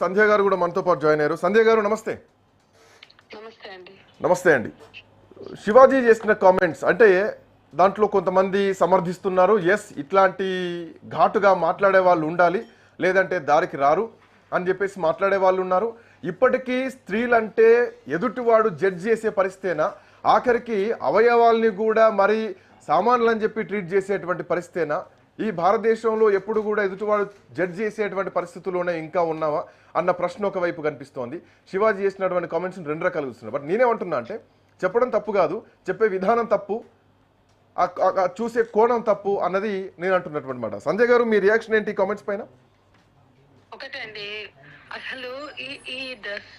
సంధ్య గారు కూడా మనతో పాటు జాయిన్ అయ్యారు. సంధ్య గారు నమస్తే. నమస్తే అండి. శివాజీ చేసిన కామెంట్స్ అంటే దాంట్లో కొంతమంది సమర్థిస్తున్నారు, ఎస్ ఇట్లాంటి ఘాటుగా మాట్లాడే వాళ్ళు ఉండాలి, లేదంటే దారికి రారు అని చెప్పేసి మాట్లాడే వాళ్ళు ఉన్నారు. ఇప్పటికీ స్త్రీలంటే ఎదుటివాడు జడ్జ్ చేసే పరిస్థితేనా, ఆఖరికి అవయవాల్ని కూడా మరి సామాన్లు అని చెప్పి ట్రీట్ చేసేటువంటి పరిస్థితేనా, ఈ భారతదేశంలో ఎప్పుడు కూడా ఎదుటివాడు జడ్జ్ చేసేటువంటి పరిస్థితుల్లోనే ఇంకా ఉన్నావా అన్న ప్రశ్న ఒకవైపు కనిపిస్తోంది. శివాజీ చేసినటువంటి కామెంట్స్ రెండు రకాలు చూస్తున్నారు. బట్ నేనేమంటున్నా అంటే చెప్పడం తప్పు కాదు, చెప్పే విధానం తప్పు, చూసే కోణం తప్పు అన్నది నేను అంటున్నటువంటి మాట. సంజయ్ గారు మీ రియాక్షన్ ఏంటి కామెంట్స్ పైన? ఒకటండి, అసలు ఈ డ్రెస్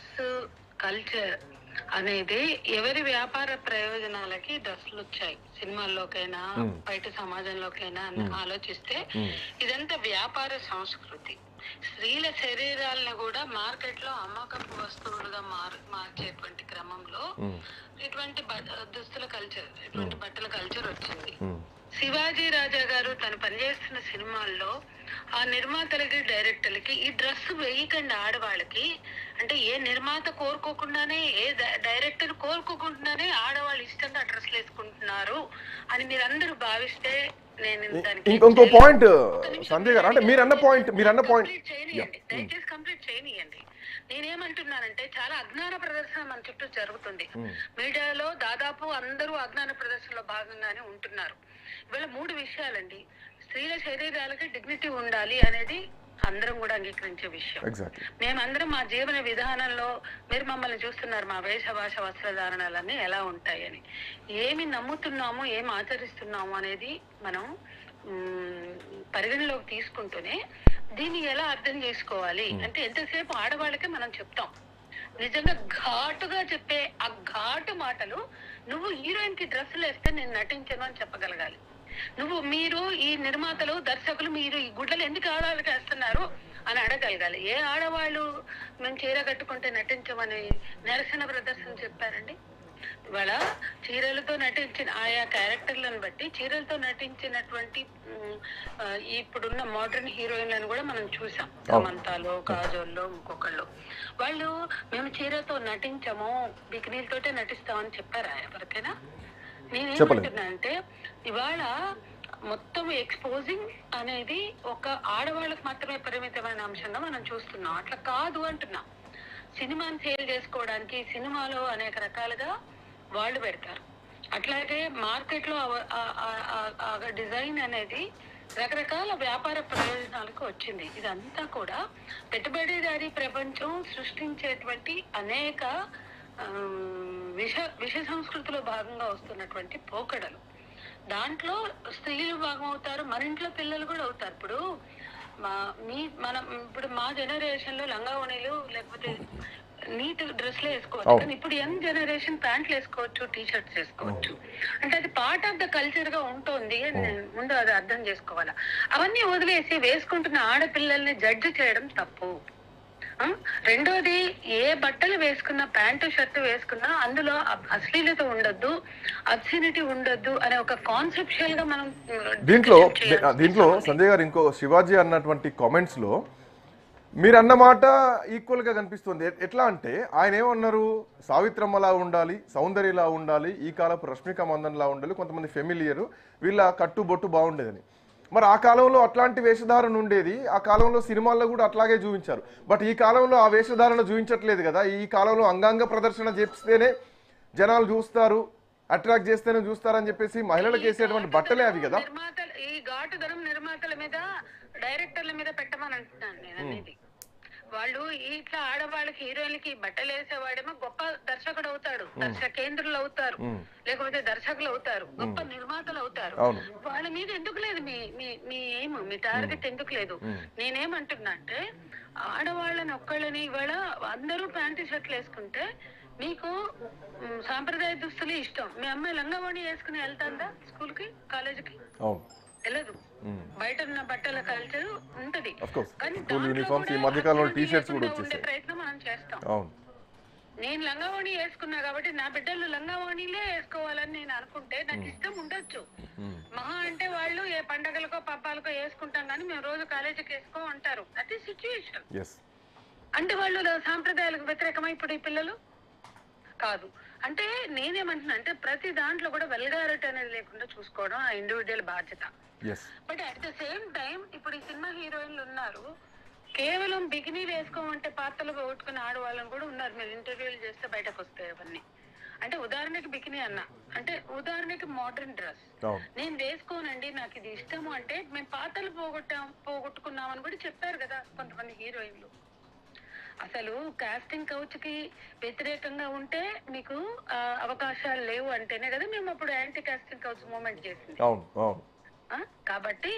కల్చర్ అనేది ఎవరి వ్యాపార ప్రయోజనాలకి డ్రెస్సులు వచ్చాయి, సినిమాల్లోకైనా బయట సమాజంలోకైనా అని ఆలోచిస్తే ఇదంతా వ్యాపార సంస్కృతి. స్త్రీల శరీరాలను కూడా మార్కెట్ లో అమ్మకపు వస్తువులుగా మార్చేటువంటి క్రమంలో ఇటువంటి దుస్తుల కల్చర్, ఇటువంటి బట్టల కల్చర్ వచ్చింది. శివాజీ రాజా గారు తను పనిచేస్తున్న సినిమాల్లో ఆ నిర్మాతలకి డైరెక్టర్లకి ఈ డ్రెస్ వేయకండి ఆడవాళ్ళకి అంటే, ఏ నిర్మాత కోరుకోకుండానే, ఏ డైరెక్టర్ కోరుకోకుండానే ఆడవాళ్ళు ఇష్టంగా డ్రెస్లు వేసుకుంటున్నారు అని మీరందరూ భావిస్తే ఇంకో పాయింట్ సంజయ్ గారు, అంటే మీరన్న పాయింట్ దయచేసి కంప్లీట్ చేయనియండి. నేనేమంటున్నానంటే చాలా అజ్ఞాన ప్రదర్శన మన చుట్టూ జరుగుతుంది. మీడియాలో దాదాపు అందరూ అజ్ఞాన ప్రదర్శనలో భాగంగానే ఉంటున్నారు. ఇవాళ 3 విషయాలండి. స్త్రీల శరీరాలకి డిగ్నిటీ ఉండాలి అనేది అందరం కూడా అంగీకరించే విషయం. మేమందరం మా జీవన విధానంలో, మీరు మమ్మల్ని చూస్తున్నారు, మా వేష భాష వస్త్రధారణలన్నీ ఎలా ఉంటాయని, ఏమి నమ్ముతున్నాము, ఏమి ఆచరిస్తున్నాము అనేది మనం పరిగణలోకి తీసుకుంటూనే దీన్ని ఎలా అర్థం చేసుకోవాలి అంటే, ఎంతసేపు ఆడవాళ్ళకే మనం చెప్తాం. నిజంగా ఘాటుగా చెప్పే ఆ ఘాటు మాటలు, నువ్వు హీరోయిన్ కి డ్రెస్సులు వేస్తే నేను నటించను అని చెప్పగలగాలి. మీరు ఈ నిర్మాతలు, దర్శకులు, మీరు ఈ గుడ్డలు ఎందుకు ఆడవాళ్ళకి వేస్తున్నారు అని అడగలగాలి. ఏ ఆడవాళ్ళు మేము చీర కట్టుకుంటే నటించమని నిరసన ప్రదర్శన చెప్పారండి? ఇవాళ చీరలతో నటించిన ఆయా క్యారెక్టర్లను బట్టి చీరలతో నటించినటువంటి ఇప్పుడున్న మోడర్న్ హీరోయిన్లను కూడా మనం చూసాం. సమంతాలో, కాజోల్లో, ఇంకొకళ్ళు. వాళ్ళు మేము చీరతో నటించము, బికినీలతోటే నటిస్తామని చెప్పారా ఎవరికైనా? నేనేమంటున్నా అంటే, ఇవాళ మొత్తం ఎక్స్పోజింగ్ అనేది ఒక ఆడవాళ్ళకి మాత్రమే పరిమితమైన అంశంగా మనం చూస్తున్నాం. అట్లా కాదు అంటున్నా. సినిమాని సేల్ చేసుకోవడానికి సినిమాలో అనేక రకాలుగా వాళ్ళు పెడతారు. అట్లాగే మార్కెట్ లో డిజైన్ అనేది రకరకాల వ్యాపార ప్రయోజనాలకు వచ్చింది. ఇదంతా కూడా పెట్టుబడిదారీ ప్రపంచం సృష్టించేటువంటి అనేక విష సంస్కృతిలో భాగంగా వస్తున్నటువంటి పోకడలు. దాంట్లో స్త్రీలు భాగం అవుతారు, మన ఇంట్లో పిల్లలు కూడా అవుతారు. ఇప్పుడు ఇప్పుడు మా జనరేషన్ లో లంగావణీలు లేకపోతే నీట్ డ్రెస్లు వేసుకోవచ్చు, కానీ ఇప్పుడు యంగ్ జనరేషన్ ప్యాంట్లు వేసుకోవచ్చు, టీ షర్ట్స్ వేసుకోవచ్చు. అంటే అది పార్ట్ ఆఫ్ ద కల్చర్ గా ఉంటుంది. ముందు అది అర్థం చేసుకోవాలా. అవన్నీ వదిలేసి వేసుకుంటున్న ఆడపిల్లల్ని జడ్జి చేయడం తప్పు. రెండోది, ఏ బట్టలు వేసుకున్నా, ప్యాంటు షర్ట్ వేసుకున్నా అందులో అశ్లీలత ఉండొద్దు, అబ్సినిటీ ఉండొద్దు అనే ఒక కాన్సెప్చువల్ గా మనం దీంట్లో సంజయ్ గారు ఇంకో శివాజీ అన్నటువంటి కామెంట్స్ లో మీరు అన్నమాట ఈక్వల్ గా కనిపిస్తుంది. ఎట్లా అంటే ఆయన ఏమన్నారు, సావిత్రమ్మలా ఉండాలి, సౌందర్యలా ఉండాలి, ఈ కాలపు రష్మిక మందన్లా ఉండాలి, కొంతమంది ఫెమిలియర్, వీళ్ళ కట్టుబొట్టు బాగుండేదని. మరి ఆ కాలంలో అట్లాంటి వేషధారణ ఉండేది, ఆ కాలంలో సినిమాల్లో కూడా అట్లాగే చూపించారు. బట్ ఈ కాలంలో ఆ వేషధారణ చూపించట్లేదు కదా. ఈ కాలంలో అంగాంగ ప్రదర్శన చేస్తేనే జనాలు చూస్తారు, అట్రాక్ట్ చేస్తేనే చూస్తారని చెప్పేసి మహిళలకు వేసేటువంటి బట్టలే అవి కదా. ఈ ఘాటుదనం నిర్మాతల మీద, డైరెక్టర్ల మీద పెట్టమని అంటున్నాను నేను అనేది. వాళ్ళు ఇట్లా ఆడవాళ్ళకి, హీరోయిన్లకి బట్టలు వేసేవాడేమో గొప్ప దర్శకుడు అవుతాడు, దర్శకేంద్రులు అవుతారు, లేకపోతే దర్శకులు అవుతారు, గొప్ప నిర్మాతలు అవుతారు. వాళ్ళ మీద ఎందుకు లేదు మీ టార్గెట్ ఎందుకు లేదు? నేనేమంటున్నా అంటే, ఆడవాళ్ళని ఒక్కళ్ళని ఇవాళ అందరూ ప్యాంటు షర్ట్లు వేసుకుంటే మీకు సాంప్రదాయ దుస్తులు ఇష్టం. మీ అమ్మాయి లంగావణి వేసుకుని వెళ్తాందా స్కూల్ కి, కాలేజీకి? వెళ్ళదు. బయట ఉన్న బట్టల కల్చర్ ఉంటది, కానీ ఉండే ప్రయత్నం మనం చేస్తాం. నేను లంగావణి వేసుకున్నా కాబట్టి నా బిడ్డలు లంగావణిలే వేసుకోవాలని నేను అనుకుంటే నాకు ఇష్టం ఉండొచ్చు. మహా అంటే వాళ్ళు ఏ పండగలకో పబ్బాలకో వేసుకుంటాం, కానీ మేము రోజు కాలేజీకి వేసుకో అంటారు. That is situation. అంటే వాళ్ళు సాంప్రదాయాలకు వ్యతిరేకమా ఇప్పుడు ఈ పిల్లలు? కాదు. అంటే నేనేమంటున్నా అంటే ప్రతి దాంట్లో కూడా వెల్గారిటీ అనేది లేకుండా చూసుకోవడం ఆ ఇండివిజువల్ బాధ్యత. But at the same time ఇప్పుడు ఈ సినిమా హీరోయిన్లు ఉన్నారు, కేవలం బికినీ వేసుకోమంటే పాత్రలు పోగొట్టుకుని ఆడవాళ్ళని కూడా ఉన్నారు. మీరు ఇంటర్వ్యూలు చేస్తే బయటకు వస్తాయి అవన్నీ. అంటే ఉదాహరణకి బికినీ అన్న, అంటే ఉదాహరణకి మోడర్న్ డ్రెస్ నేను వేసుకోనండి నాకు ఇది ఇష్టము అంటే మేము పాత్రలు పోగొట్టుకున్నామని కూడా చెప్పారు కదా కొంతమంది హీరోయిన్లు. అసలు కాస్టింగ్ కౌచ్ కి వ్యతిరేకంగా ఉంటే మీకు అవకాశాలు లేవు అంటేనే కదా మేము అప్పుడు యాంటీ కాస్టింగ్ కౌచ్ మూవ్మెంట్ చేసింది. కాబట్టి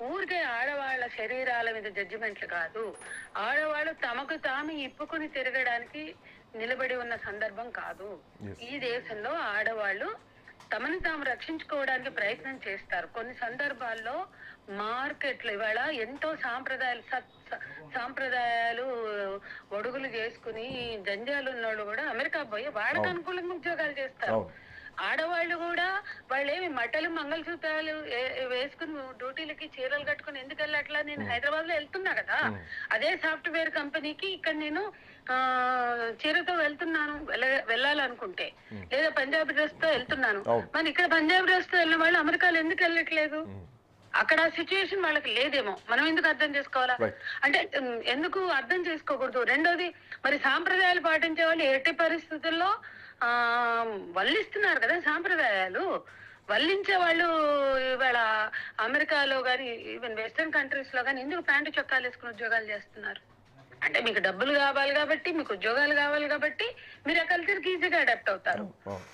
ఊరికే ఆడవాళ్ళ శరీరాల మీద జడ్జిమెంట్లు కాదు, ఆడవాళ్ళు తమకు తాము ఇప్పుకుని తిరగడానికి నిలబడి ఉన్న సందర్భం కాదు. ఈ దేశంలో ఆడవాళ్ళు తమను తాము రక్షించుకోవడానికి ప్రయత్నం చేస్తారు. కొన్ని సందర్భాల్లో మార్కెట్లు ఇవాళ ఎంతో సాంప్రదాయాలు ఒడుగులు చేసుకుని జంజాలు ఉన్నోళ్ళు కూడా అమెరికా పోయి వాళ్ళకి అనుకూలంగా ఉద్యోగాలు చేస్తారు. ఆడవాళ్ళు కూడా వాళ్ళేమి మట్టలు మంగళసూత్రాలు వేసుకుని డ్యూటీలకి చీరలు కట్టుకుని ఎందుకు వెళ్ళట్లా? నేను హైదరాబాద్ లో వెళ్తున్నా కదా, అదే సాఫ్ట్వేర్ కంపెనీకి ఇక్కడ నేను చీరతో వెళ్తున్నాను వెళ్ళాలనుకుంటే, లేదా పంజాబీ డ్రెస్ తో వెళ్తున్నాను. మరి ఇక్కడ పంజాబీ డ్రెస్ తో వెళ్ళిన వాళ్ళు అమెరికాలో ఎందుకు వెళ్ళట్లేదు? అక్కడ సిచ్యుయేషన్ వాళ్ళకి లేదేమో, మనం ఎందుకు అర్థం చేసుకోవాలా? అంటే ఎందుకు అర్థం చేసుకోకూడదు? రెండోది, మరి సాంప్రదాయాలు పాటించే వాళ్ళు ఎట్టి పరిస్థితుల్లో వల్లిస్తున్నారు కదా సాంప్రదాయాలు. వల్లించే వాళ్ళు ఇవాళ అమెరికాలో గాని ఈవెన్ వెస్టర్న్ కంట్రీస్ లో గాని ఎందుకు ప్యాంటు చొక్కాలు వేసుకుని ఉద్యోగాలు చేస్తున్నారు? అంటే మీకు డబ్బులు కావాలి కాబట్టి, మీకు ఉద్యోగాలు కావాలి కాబట్టి మీరు ఆ కల్చర్కి ఈజీగా అడాప్ట్ అవుతారు.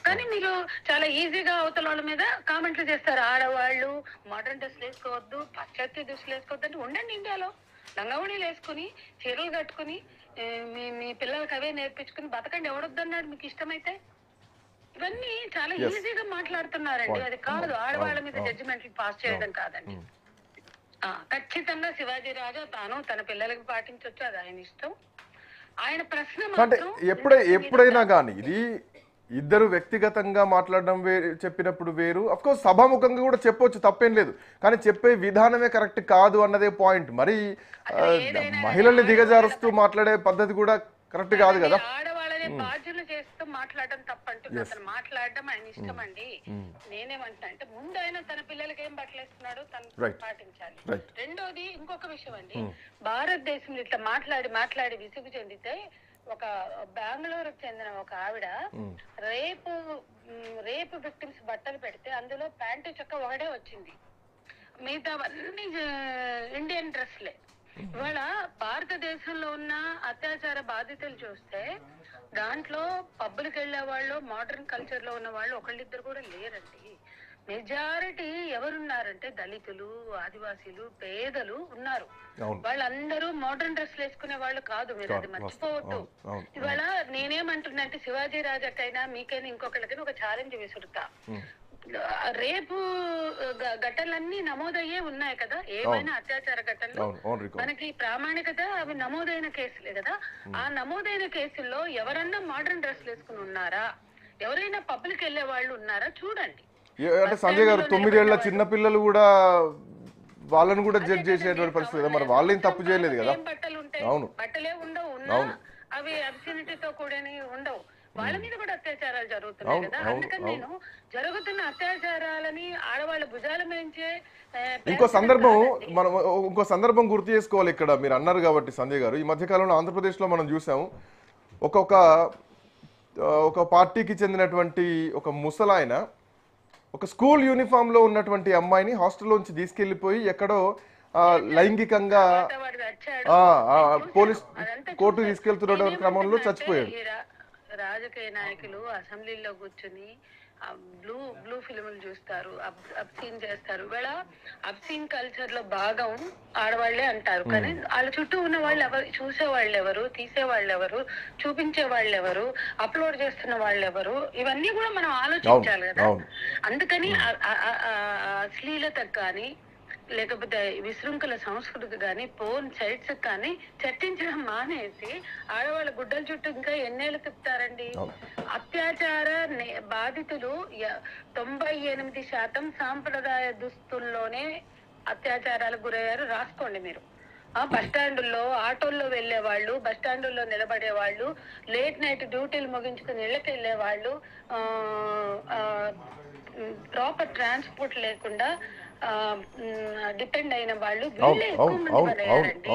కానీ మీరు చాలా ఈజీగా అవతల వాళ్ళ మీద కామెంట్లు చేస్తారు. ఆడవాళ్ళు మోడర్న్ డ్రెస్లు వేసుకోవద్దు, పాశ్చాత్య దుస్తులు వేసుకోవద్దు అంటే ఉండండి ఇండియాలో. లంగావణీలు వేసుకుని చీరలు కట్టుకుని మీ పిల్లలకి అవే నేర్పించుకుని బతకండి. ఎవడొద్దన్నాడు మీకు ఇష్టమైతే? ఇవన్నీ చాలా ఈజీగా మాట్లాడుతున్నారండి. అది కాదు, ఆడవాళ్ళ మీద జడ్జిమెంట్లు పాస్ చేయడం కాదండి. ఖచ్చితంగా శివాజీ రాజా తాను తన పిల్లలకి పాటించవచ్చు, అది ఆయన ఇష్టం. ఆయన ప్రశ్న అంటే ఎప్పుడైనా కానీ ఇది ఇద్దరు వ్యక్తిగతంగా మాట్లాడడం చెప్పినప్పుడు వేరు. అఫ్ కోర్స్ సభాముఖంగా కూడా చెప్పొచ్చు, తప్పేం లేదు. కానీ చెప్పే విధానమే కరెక్ట్ కాదు అన్నదే పాయింట్. మరి మహిళల్ని దిగజారుస్తూ మాట్లాడే పద్ధతి కూడా కరెక్ట్ కాదు కదా. ఆడవాళ్ళని బాధ్యులు చేస్తూ మాట్లాడడం తప్పంటున్నా. అతను మాట్లాడడం ఆయన ఇష్టం అండి. నేనేమంటున్నా అంటే ముందు ఆయన తన పిల్లలకి ఏం బట్టలేస్తున్నాడో తను పాటించాలి. రెండోది ఇంకొక విషయం అండి, భారతదేశంలో ఇట్లా మాట్లాడి విసుగు చెందితే ఒక బెంగళూరుకు చెందిన ఒక ఆవిడ రేపు విక్టిమ్స్ బట్టలు పెడితే అందులో ప్యాంటు చొక్క ఒకటే వచ్చింది, మిగతావన్నీ ఇండియన్ డ్రెస్లే. ఇవాళ భారతదేశంలో ఉన్న అత్యాచార బాధితులు చూస్తే దాంట్లో పబ్బులకు వెళ్లే వాళ్ళు, మోడర్న్ కల్చర్ లో ఉన్న వాళ్ళు ఒకళ్ళిద్దరు కూడా లేరండి. మెజారిటీ ఎవరున్నారంటే దళితులు, ఆదివాసీలు, పేదలు ఉన్నారు. వాళ్ళందరూ మోడర్న్ డ్రెస్లు వేసుకునే వాళ్ళు కాదు, మీరు అది మర్చిపోవద్దు. ఇవాళ నేనేమంటున్నా అంటే శివాజీ రాజాకైనా మీకైనా ఇంకొకళ్ళకైనా ఒక ఛాలెంజ్ విసురుతా. రేపు ఘటనలన్నీ నమోదయ్యే ఉన్నాయి కదా, ఏమైనా అత్యాచార ఘటనలు మనకి ప్రామాణికత అవి నమోదైన కేసులే కదా. ఆ నమోదైన కేసుల్లో ఎవరన్నా మోడర్న్ డ్రెస్లు వేసుకుని ఉన్నారా, ఎవరైనా పబ్లిక్ వెళ్లే వాళ్ళు ఉన్నారా చూడండి. అంటే సంజయ్ గారు 9 ఏళ్ల చిన్న పిల్లలు కూడా వాళ్ళని కూడా జడ్జ్ చేసేటువంటి పరిస్థితి కదా. మరి వాళ్ళేం తప్పు చేయలేదు కదా. బట్టలు ఉంటాయి, బట్టలే ఉండవు, ఉన్నా అవి అబ్సెనిటీతో కూడని ఉండవు. వాళ్ళ మీద కూడా అత్యాచారాలు జరుగుతున్నాయి కదా. అందుకని నేను జరుగుతున్న అత్యాచారాలని ఆడవాళ్ళ భుజాల మేంచే ఇంకో సందర్భం గుర్తు చేసుకోవాలి. ఇక్కడ మీరు అన్నారు కాబట్టి సంజయ్ గారు, ఈ మధ్యకాలంలో ఆంధ్రప్రదేశ్లో మనం చూసాము, ఒక పార్టీకి చెందినటువంటి ఒక ముసలాయన ఒక స్కూల్ యూనిఫామ్లో ఉన్నటువంటి అమ్మాయిని హాస్టల్లోంచి తీసుకెళ్లిపోయి ఎక్కడో లైంగికంగా పోలీస్ కోర్టు తీసుకెళ్తున్న క్రమంలో చచ్చిపోయాడు. రాజకీయ నాయకులు అసెంబ్లీలో కూర్చుని బ్లూ ఫిల్ములు చూస్తారు, అబ్సీన్ చేస్తారు. ఇవాళ అబ్సీన్ కల్చర్ లో భాగం ఆడవాళ్లే అంటారు. కానీ వాళ్ళ చుట్టూ ఉన్న వాళ్ళు ఎవరు, చూసే వాళ్ళు ఎవరు, తీసే వాళ్ళు ఎవరు, చూపించే వాళ్ళు ఎవరు, అప్లోడ్ చేస్తున్న వాళ్ళు ఎవరు, ఇవన్నీ కూడా మనం ఆలోచించాలి కదా. అందుకని అశ్లీలతకు కానీ లేకపోతే విశృంఖల సంస్కృతి కానీ పోన్ సైట్స్ కానీ చర్చించడం మానేసి ఆడవాళ్ళ గుడ్డల చుట్టూ ఇంకా ఎన్నేళ్ళు తిప్పుతారండి. అత్యాచార బాధితులు 98% సాంప్రదాయ దుస్తుల్లోనే అత్యాచారాలకు గురయ్యారు. రాసుకోండి మీరు. బస్ స్టాండుల్లో ఆటోల్లో వెళ్లే వాళ్ళు, బస్ స్టాండుల్లో నిలబడే వాళ్ళు, లేట్ నైట్ డ్యూటీలు ముగించుకుని ఇళ్ళకి వెళ్లే వాళ్ళు, ప్రాపర్ ట్రాన్స్పోర్ట్ లేకుండా డిపెండ్ అయిన వాళ్ళు వీళ్ళే ఎక్కువ మంది పడేయారండి.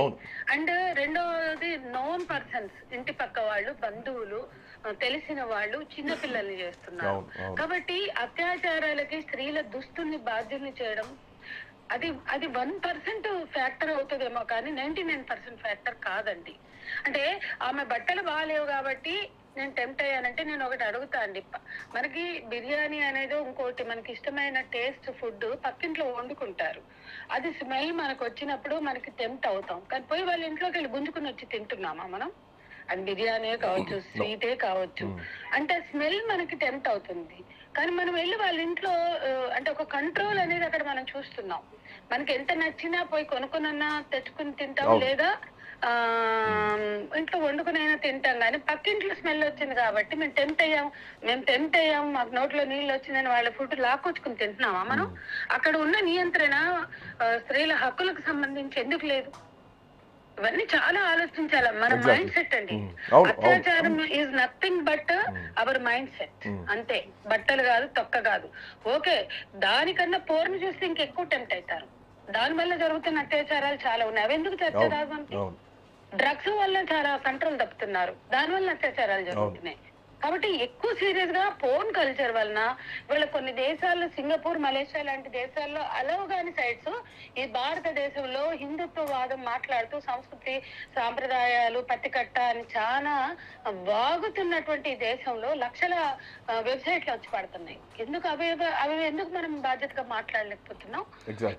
అండ్ రెండోది నోన్ పర్సన్స్, ఇంటి పక్క వాళ్ళు, బంధువులు, తెలిసిన వాళ్ళు చిన్న పిల్లల్ని చేస్తున్నారు. కాబట్టి అత్యాచారాలకి స్త్రీల దుస్తుల్ని బాధ్యుల్ని చేయడం అది 1% ఫ్యాక్టర్ అవుతుందేమో కానీ 99% ఫ్యాక్టర్ కాదండి. అంటే ఆమె బట్టలు బాగాలేవు కాబట్టి నేను టెంప్ట్ అయ్యానంటే నేను ఒకటి అడుగుతా అండి. మనకి బిర్యానీ అనేది ఇంకోటి మనకి ఇష్టమైన టేస్ట్ ఫుడ్ పక్కింట్లో వండుకుంటారు. అది స్మెల్ మనకు వచ్చినప్పుడు మనకి టెంప్ట్ అవుతాం. కానీ పోయి వాళ్ళ ఇంట్లోకి వెళ్ళి గుంజుకుని వచ్చి తింటున్నామా మనం? అది బిర్యానీ కావచ్చు, స్వీటే కావచ్చు. అంటే స్మెల్ మనకి టెంప్ట్ అవుతుంది. కానీ మనం వెళ్ళి వాళ్ళ ఇంట్లో అంటే ఒక కంట్రోల్ అనేది అక్కడ మనం చూస్తున్నాం. మనకి ఎంత నచ్చినా పోయి కొనుక్కునన్నా తెచ్చుకుని తింటాం, లేదా ఇంట్లో వండుకునైనా తింటాం. కానీ పక్కింట్లో స్మెల్ వచ్చింది కాబట్టి మేము టెంప్ట్ అయ్యాం, మాకు నోట్లో నీళ్ళు వచ్చిందని వాళ్ళ ఫుడ్ లాక్కొచ్చుకుని తింటున్నామా మనం? అక్కడ ఉన్న నియంత్రణ స్త్రీల హక్కులకు సంబంధించి ఎందుకు లేదు? ఇవన్నీ చాలా ఆలోచించాలి. మన మైండ్ సెట్ అండి. అత్యాచారం is nothing but our mind set, అంతే. బట్టలు కాదు, తొక్క కాదు. ఓకే, దానికన్నా పోర్ను చూస్తే ఇంకెక్కువ టెంప్ట్ అవుతారు. దాని వల్ల జరుగుతున్న అత్యాచారాలు చాలా ఉన్నాయి. అవి ఎందుకు చర్చ రాదు మనకి? డ్రగ్స్ వల్ల చాలా కంట్రోల్ తప్పుతున్నారు, దాని వల్ల అత్యాచారాలు జరుగుతున్నాయి. కాబట్టి ఎక్కువ సీరియస్ గా పోర్న్ కల్చర్ వలన ఇవాళ కొన్ని దేశాల్లో, సింగపూర్, మలేషియా లాంటి దేశాల్లో అలవ్ కాని సైట్స్ ఈ భారతదేశంలో హిందుత్వవాదం మాట్లాడుతూ సంస్కృతి సాంప్రదాయాలు పత్తికట్ట అని చాలా వాగుతున్నటువంటి దేశంలో లక్షల వెబ్సైట్లు వచ్చి పడుతున్నాయి. ఎందుకు అవి ఎందుకు మనం బాధ్యతగా మాట్లాడలేకపోతున్నాం?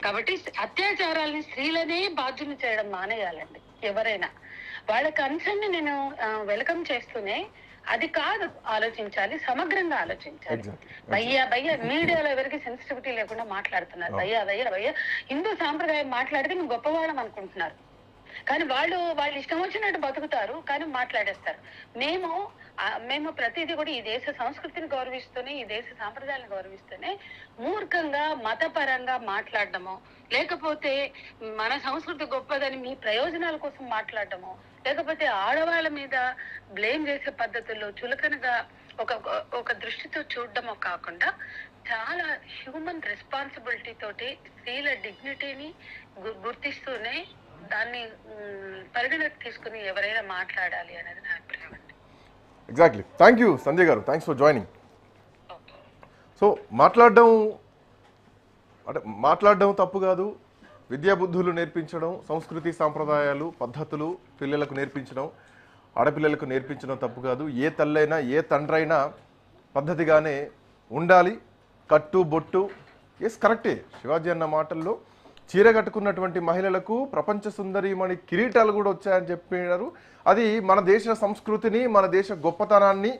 కాబట్టి అత్యాచారాలని స్త్రీలనే బాధ్యులు చేయడం మానేయాలండి. ఎవరైనా వాళ్ళ కన్సర్న్ ని నేను వెల్కమ్ చేస్తూనే అది కాదు ఆలోచించాలి, సమగ్రంగా ఆలోచించాలి. భయ్యా మీడియాలో ఎవరికి సెన్సిటివిటీ లేకుండా మాట్లాడుతున్నారు. భయ్యా హిందూ సాంప్రదాయం మాట్లాడితే మేము గొప్పవాళ్ళం అనుకుంటున్నారు. కానీ వాళ్ళు ఇష్టం వచ్చినట్టు బతుకుతారు, కానీ మాట్లాడేస్తారు. మేము ప్రతిదీ కూడా ఈ దేశ సంస్కృతిని గౌరవిస్తూనే, ఈ దేశ సాంప్రదాయాలను గౌరవిస్తూనే మూర్ఖంగా మతపరంగా మాట్లాడడమో, లేకపోతే మన సంస్కృతి గొప్పదని మీ ప్రయోజనాల కోసం మాట్లాడడమో, లేకపోతే ఆడవాళ్ళ మీద బ్లేమ్ చేసే పద్ధతుల్లో చులకనగా ఒక దృష్టితో చూడడమో కాకుండా చాలా హ్యూమన్ రెస్పాన్సిబిలిటీ తోటి స్త్రీల డిగ్నిటీని గుర్తిస్తూనే దాన్ని పరిగణలోకి తీసుకుని ఎవరైనా మాట్లాడాలి అనేది నా అభిప్రాయం అండి. ఎగ్జాక్ట్లీ. థ్యాంక్ యూ సంజయ్ గారు, థ్యాంక్స్ ఫర్ జాయినింగ్. సో మాట్లాడడం తప్పు కాదు, విద్యా బుద్ధులు నేర్పించడం, సంస్కృతి సాంప్రదాయాలు పద్ధతులు పిల్లలకు నేర్పించడం, ఆడపిల్లలకు నేర్పించడం తప్పు కాదు. ఏ తల్లైనా ఏ తండ్రైనా పద్ధతిగానే ఉండాలి. కట్టు బొట్టు ఎస్ కరెక్టే. శివాజీ అన్న మాటల్లో చీర కట్టుకున్నటువంటి మహిళలకు ప్రపంచ సుందరిమణి కిరీటాలు కూడా వచ్చాయని చెప్పారు. అది మన దేశ సంస్కృతిని, మన దేశ గొప్పతనాన్ని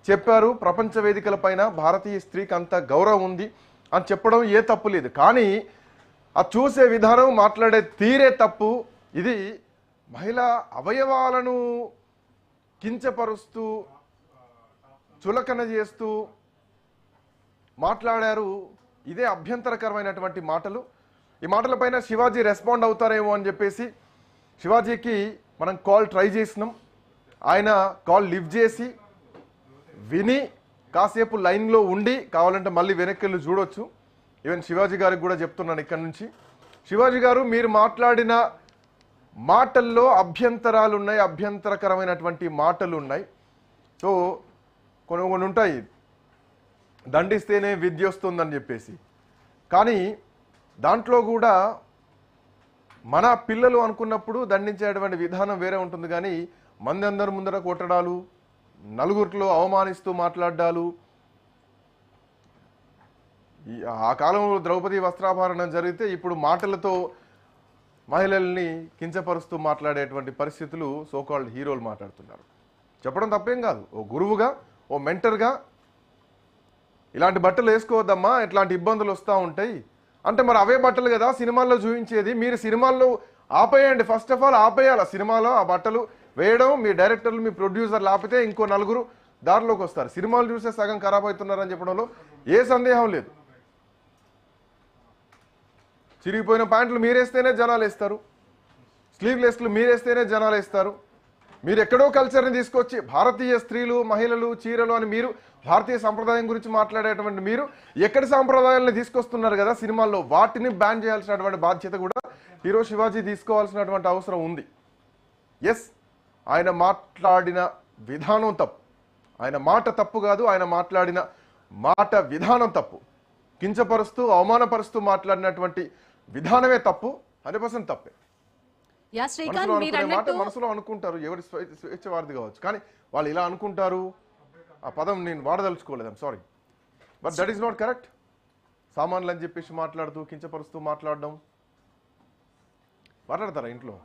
చెప్పారు. ప్రపంచ వేదికల పైన భారతీయ స్త్రీకి అంత గౌరవం ఉంది అని చెప్పడం ఏ తప్పు లేదు. కానీ ఆ చూసే విధానం, మాట్లాడే తీరే తప్పు. ఇది మహిళా అవయవాలను కించపరుస్తూ చులకన చేస్తూ మాట్లాడారు. ఇదే అభ్యంతరకరమైనటువంటి మాటలు. ఈ మాటలపైన శివాజీ రెస్పాండ్ అవుతారేమో అని చెప్పేసి శివాజీకి మనం కాల్ ట్రై చేసినాం. ఆయన కాల్ లిఫ్ట్ చేసి విని కాసేపు లైన్లో ఉండి కావాలంటే మళ్ళీ వెనక్కి వెళ్ళి చూడొచ్చు. ఈవెన్ శివాజీ గారికి కూడా చెప్తున్నాను ఇక్కడ నుంచి, శివాజీ గారు మీరు మాట్లాడిన మాటల్లో అభ్యంతరాలు ఉన్నాయి, అభ్యంతరకరమైనటువంటి మాటలు ఉన్నాయి. సో కొన్ని ఉంటాయి, దండిస్తేనే విద్య వస్తుందని చెప్పేసి. కానీ దాంట్లో కూడా మన పిల్లలు అనుకున్నప్పుడు దండించేటువంటి విధానం వేరే ఉంటుంది. కానీ మంది అందరి ముందర కొట్టడాలు, నలుగురిలో అవమానిస్తూ మాట్లాడాలు, ఆ కాలంలో ద్రౌపది వస్త్రాభరణం జరిగితే ఇప్పుడు మాటలతో మహిళల్ని కించపరుస్తూ మాట్లాడేటువంటి పరిస్థితులు సోకాల్డ్ హీరోలు మాట్లాడుతున్నారు. చెప్పడం తప్పేం కాదు. ఓ గురువుగా, ఓ మెంటర్గా ఇలాంటి బట్టలు వేసుకోవద్దమ్మా, ఇట్లాంటి ఇబ్బందులు వస్తూ ఉంటాయి అంటే మరి అవే బట్టలు కదా సినిమాల్లో చూపించేది. మీరు సినిమాల్లో ఆపేయండి, ఫస్ట్ ఆఫ్ ఆల్ ఆపేయాలి. సినిమాలో ఆ బట్టలు వేయడం మీ డైరెక్టర్లు, మీ ప్రొడ్యూసర్లు ఆపితే ఇంకో నలుగురు దారిలోకి వస్తారు. సినిమాలు చూస్తే సగం ఖరాబ్ అవుతున్నారని చెప్పడంలో ఏ సందేహం లేదు. చిరిగిపోయిన ప్యాంట్లు మీరేస్తేనే జనాలు వేస్తారు. స్లీవ్లెస్లు మీరేస్తేనే జనాలు వేస్తారు. మీరు ఎక్కడో కల్చర్ని తీసుకొచ్చి భారతీయ స్త్రీలు మహిళలు చీరలు అని మీరు భారతీయ సంప్రదాయం గురించి మాట్లాడేటువంటి మీరు ఎక్కడి సాంప్రదాయాలను తీసుకొస్తున్నారు కదా సినిమాల్లో, వాటిని బ్యాన్ చేయాల్సినటువంటి బాధ్యత కూడా హీరో శివాజీ తీసుకోవాల్సినటువంటి అవసరం ఉంది. ఎస్, ఆయన మాట్లాడిన విధానం తప్పు, ఆయన మాట తప్పు కాదు, ఆయన మాట్లాడిన మాట విధానం తప్పు. కించపరుస్తూ అవమానపరుస్తూ మాట్లాడినటువంటి విధానమే తప్పు, 100% తప్పే. యా మనసులో శ్రీకాంత్, మీరు అనుకునే మాట అన్నట్టు మనసులో అనుకుంటారు, ఎవరి స్వేచ్ఛ వారిది కావచ్చు, కానీ వాళ్ళు ఇలా అనుకుంటారు. ఆ పదం నేను వాడదలుచుకోలేదు, I'm sorry, but that is not correct. సామాన్లు అని చెప్పేసి మాట్లాడుతూ కించపరుస్తూ మాట్లాడతారా ఇంట్లో?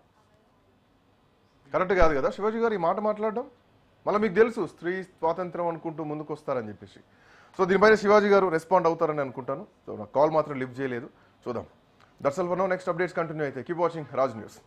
కరెక్ట్ కాదు కదా శివాజీ గారు ఈ మాట మాట్లాడడం. మళ్ళీ మీకు తెలుసు స్త్రీ స్వాతంత్రం అనుకుంటూ ముందుకు వస్తారని చెప్పేసి. సో దీనిపైన శివాజీ గారు రెస్పాండ్ అవుతారని అనుకుంటాను. సో నా కాల్ మాత్రం లిఫ్ట్ చేయలేదు, చూద్దాం. That's all for now. Next updates continue అయితే కీప్ వాచింగ్ రాజ్ న్యూస్.